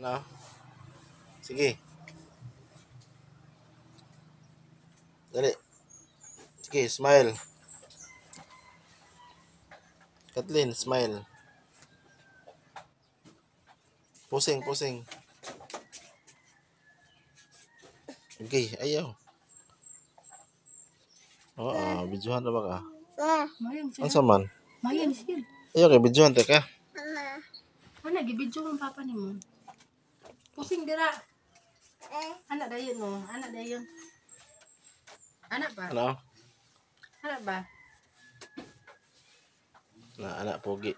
Ano? Sige. Dali. Sige, smile. Kathleen, smile. Pusing, pusing. Okay, ayaw. Oo, videohan na ba ka? Ang saman? Mayan siya. Ayaw kay videohan ta ka. Ana, gibidyo ang papa ni mo. Pusing dira. Anak dayon no. Anak dayon. Anak ba? Ano? Anak ba? Na anak pogi.